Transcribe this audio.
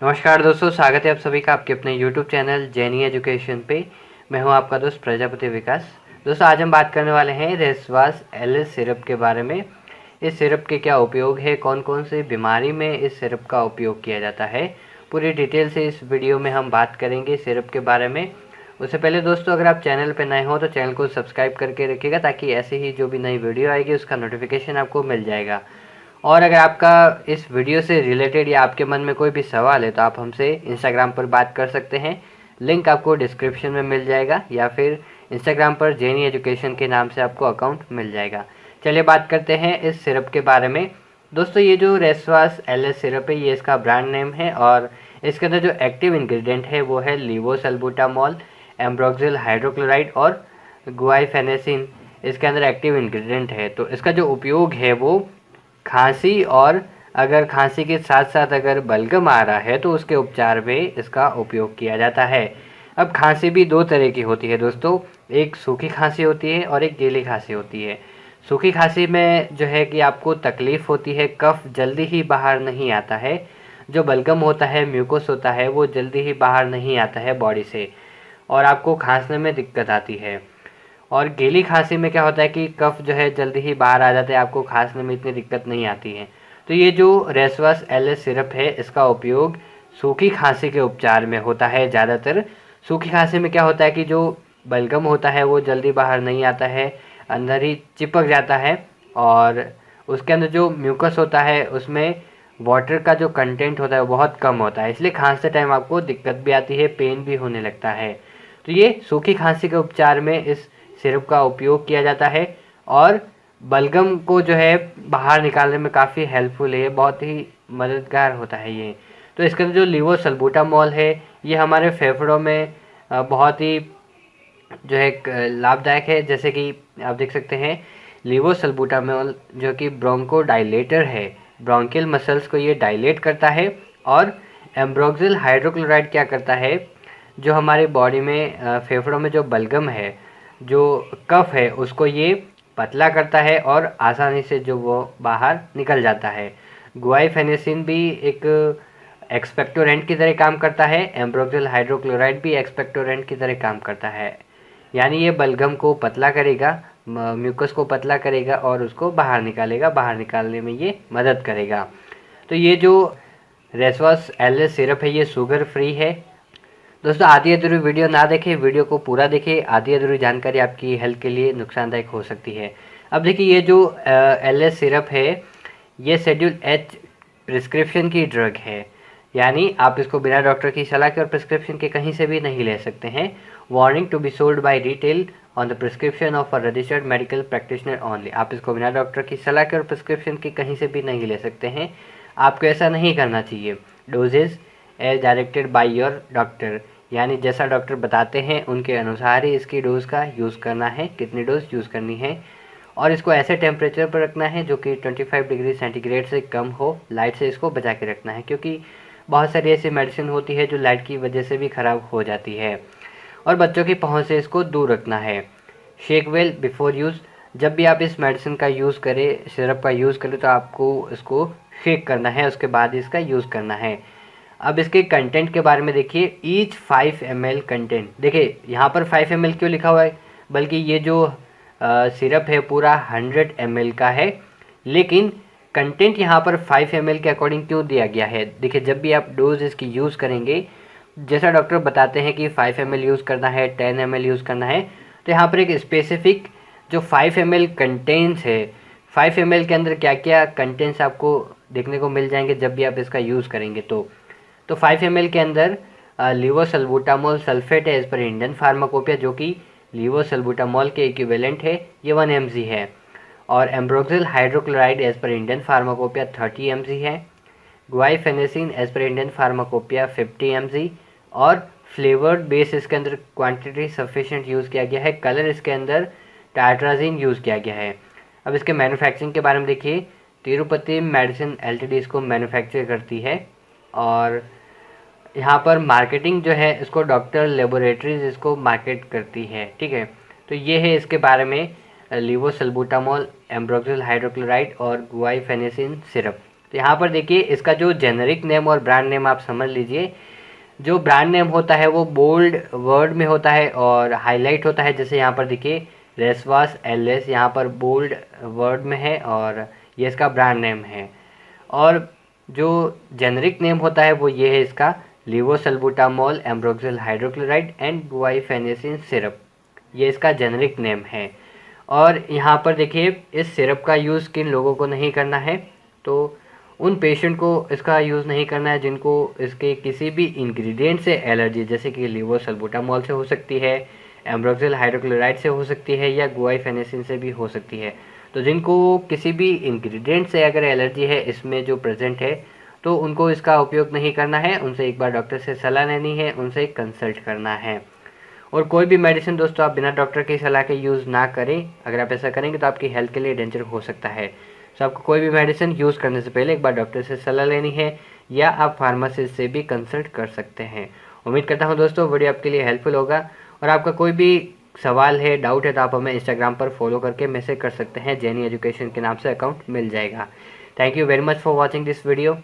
नमस्कार दोस्तों, स्वागत है आप सभी का आपके अपने YouTube चैनल जेनी एजुकेशन पे। मैं हूं आपका दोस्त प्रजापति विकास। दोस्तों, आज हम बात करने वाले हैं रेसवास एलएस सिरप के बारे में। इस सिरप के क्या उपयोग है, कौन कौन सी बीमारी में इस सिरप का उपयोग किया जाता है, पूरी डिटेल से इस वीडियो में हम बात करेंगे सिरप के बारे में। उससे पहले दोस्तों, अगर आप चैनल पर नए हो तो चैनल को सब्सक्राइब करके रखिएगा, ताकि ऐसे ही जो भी नई वीडियो आएगी उसका नोटिफिकेशन आपको मिल जाएगा। और अगर आपका इस वीडियो से रिलेटेड या आपके मन में कोई भी सवाल है तो आप हमसे इंस्टाग्राम पर बात कर सकते हैं। लिंक आपको डिस्क्रिप्शन में मिल जाएगा, या फिर इंस्टाग्राम पर जेनी एजुकेशन के नाम से आपको अकाउंट मिल जाएगा। चलिए बात करते हैं इस सिरप के बारे में। दोस्तों, ये जो रेसवास एलएस सिरप है, ये इसका ब्रांड नेम है, और इसके अंदर जो एक्टिव इंग्रेडिएंट है वो है लीवोसल्बुटामॉल, एम्ब्रोक्सिल हाइड्रोक्लोराइड और गुआइफेनेसिन। इसके अंदर एक्टिव इंग्रेडिएंट है। तो इसका जो उपयोग है वो खांसी, और अगर खांसी के साथ साथ अगर बलगम आ रहा है तो उसके उपचार में इसका उपयोग किया जाता है। अब खांसी भी दो तरह की होती है दोस्तों, एक सूखी खांसी होती है और एक गीली खांसी होती है। सूखी खांसी में जो है कि आपको तकलीफ़ होती है, कफ जल्दी ही बाहर नहीं आता है। जो बलगम होता है, म्यूकोस होता है, वो जल्दी ही बाहर नहीं आता है बॉडी से, और आपको खांसने में दिक्कत आती है। और गीली खांसी में क्या होता है कि कफ जो है जल्दी ही बाहर आ जाता है, आपको खांसने में इतनी दिक्कत नहीं आती है। तो ये जो रेसवास एलएस सिरप है, इसका उपयोग सूखी खांसी के उपचार में होता है ज़्यादातर। सूखी खांसी में क्या होता है कि जो बलगम होता है वो जल्दी बाहर नहीं आता है, अंदर ही चिपक जाता है, और उसके अंदर जो म्यूकस होता है उसमें वाटर का जो कंटेंट होता है वो बहुत कम होता है, इसलिए खांसते टाइम आपको दिक्कत भी आती है, पेन भी होने लगता है। तो ये सूखी खांसी के उपचार में इस सिरप का उपयोग किया जाता है, और बलगम को जो है बाहर निकालने में काफ़ी हेल्पफुल है, ये बहुत ही मददगार होता है ये। तो इसके अंदर जो लीवोसल्बुटामॉल है, ये हमारे फेफड़ों में बहुत ही जो है लाभदायक है। जैसे कि आप देख सकते हैं, लीवोसल्बुटामॉल जो कि ब्रोंकोडाइलेटर है, ब्रोंकियल मसल्स को ये डायलेट करता है। और एम्ब्रोक्सिल हाइड्रोक्लोराइड क्या करता है, जो हमारे बॉडी में फेफड़ों में जो बलगम है, जो कफ है, उसको ये पतला करता है और आसानी से जो वो बाहर निकल जाता है। गुआइफेनेसिन भी एक एक्सपेक्टोरेंट की तरह काम करता है, एम्ब्रोक्सिल हाइड्रोक्लोराइड भी एक्सपेक्टोरेंट की तरह काम करता है। यानी ये बलगम को पतला करेगा, म्यूकस को पतला करेगा और उसको बाहर निकालेगा, बाहर निकालने में ये मदद करेगा। तो ये जो रेसवास एलएस सिरप है, ये शुगर फ्री है। दोस्तों, आधी अधूरी वीडियो ना देखें, वीडियो को पूरा देखें। आधी अधूरी जानकारी आपकी हेल्थ के लिए नुकसानदायक हो सकती है। अब देखिए, ये जो एलएस सिरप है, ये शेड्यूल एच प्रिस्क्रिप्शन की ड्रग है, यानी आप इसको बिना डॉक्टर की सलाह के और प्रिस्क्रिप्शन के कहीं से भी नहीं ले सकते हैं। Warning to be sold by retail on the prescription of a registered medical practitioner only. आप इसको बिना डॉक्टर की सलाह के और प्रिस्क्रिप्शन के कहीं से भी नहीं ले सकते हैं। आपको ऐसा नहीं करना चाहिए। Doses as directed by your doctor, यानी जैसा डॉक्टर बताते हैं उनके अनुसार ही इसकी डोज़ का यूज़ करना है, कितनी डोज यूज़ करनी है। और इसको ऐसे टेम्परेचर पर रखना है जो कि 25 डिग्री सेंटीग्रेड से कम हो। लाइट से इसको बचा के रखना है, क्योंकि बहुत सारी ऐसी मेडिसिन होती है जो लाइट की वजह से भी ख़राब हो जाती है। और बच्चों की पहुंच से इसको दूर रखना है। शेक वेल बिफोर यूज़, जब भी आप इस मेडिसिन का यूज़ करें, सिरप का यूज़ करें, तो आपको इसको शेक करना है, उसके बाद इसका यूज़ करना है। अब इसके कंटेंट के बारे में देखिए, ईच 5 ml कंटेंट। देखिए यहाँ पर 5 ml क्यों लिखा हुआ है, बल्कि ये जो सिरप है पूरा 100 ml का है, लेकिन कंटेंट यहाँ पर 5 ml के अकॉर्डिंग क्यों दिया गया है। देखिए, जब भी आप डोज इसकी यूज़ करेंगे, जैसा डॉक्टर बताते हैं कि 5 ml यूज़ करना है, 10 ml यूज़ करना है, तो यहाँ पर एक स्पेसिफिक जो 5 ml कंटेंट्स है, 5 ml के अंदर क्या क्या कंटेंट्स आपको देखने को मिल जाएंगे जब भी आप इसका यूज़ करेंगे। तो 5 ml के अंदर लीवोसल्बुटामॉल सल्फेट है एज पर इंडियन फार्माकोपिया, जो कि लीवोसल्बुटामॉल के इक्विवेलेंट है, ये 1 mg है। और ambroxol hydrochloride as per Indian pharmacopoeia 30 mg है। Guaifenesin as per Indian pharmacopoeia 50 mg। और फ्लेवर्ड बेस इसके अंदर क्वांटिटी सफिशिएंट यूज़ किया गया है। कलर इसके अंदर टाट्राजीन यूज़ किया गया है। अब इसके मैन्युफैक्चरिंग के बारे में देखिए, तिरुपति मेडिसिन एलटीडी इसको मैन्युफैक्चर करती है, और यहाँ पर मार्केटिंग जो है इसको डॉक्टर लेबोरेटरीज इसको मार्केट करती है। ठीक है, तो ये है इसके बारे में लीवोसल्बुटामॉल, एम्ब्रोक्सिल हाइड्रोक्लोराइड और गुआइफेनेसिन सिरप। तो यहाँ पर देखिए इसका जो जेनरिक नेम और ब्रांड नेम आप समझ लीजिए। जो ब्रांड नेम होता है वो बोल्ड वर्ड में होता है और हाईलाइट होता है, जैसे यहाँ पर देखिए रेसवास एलएस यहाँ पर बोल्ड वर्ड में है और ये इसका ब्रांड नेम है। और जो जेनरिक नेम होता है वो ये है इसका लीवोसल्बुटामॉल एम्ब्रोक्सिल हाइड्रोक्लोराइड एंड गुआइफेनेसिन सिरप, ये इसका जेनरिक नेम है। और यहाँ पर देखिए इस सिरप का यूज़ किन लोगों को नहीं करना है, तो उन पेशेंट को इसका यूज़ नहीं करना है जिनको इसके किसी भी इंग्रेडिएंट से एलर्जी, जैसे कि लीवोसल्बुटामॉल से हो सकती है, एम्ब्रोक्सिल हाइड्रोक्लोराइड से हो सकती है या गुआइफेनेसिन से भी हो सकती है। तो जिनको किसी भी इंग्रेडिएंट से अगर एलर्जी है इसमें जो प्रेजेंट है, तो उनको इसका उपयोग नहीं करना है, उनसे एक बार डॉक्टर से सलाह लेनी है, उनसे कंसल्ट करना है। और कोई भी मेडिसिन दोस्तों आप बिना डॉक्टर की सलाह के यूज़ ना करें, अगर आप ऐसा करेंगे तो आपकी हेल्थ के लिए डेंजर हो सकता है। तो आपको कोई भी मेडिसिन यूज़ करने से पहले एक बार डॉक्टर से सलाह लेनी है या आप फार्मासिस्ट से भी कंसल्ट कर सकते हैं। उम्मीद करता हूँ दोस्तों वीडियो आपके लिए हेल्पफुल होगा। और आपका कोई भी सवाल है, डाउट है, तो आप हमें इंस्टाग्राम पर फॉलो करके मैसेज कर सकते हैं। जेनी एजुकेशन के नाम से अकाउंट मिल जाएगा। Thank you very much for watching this video.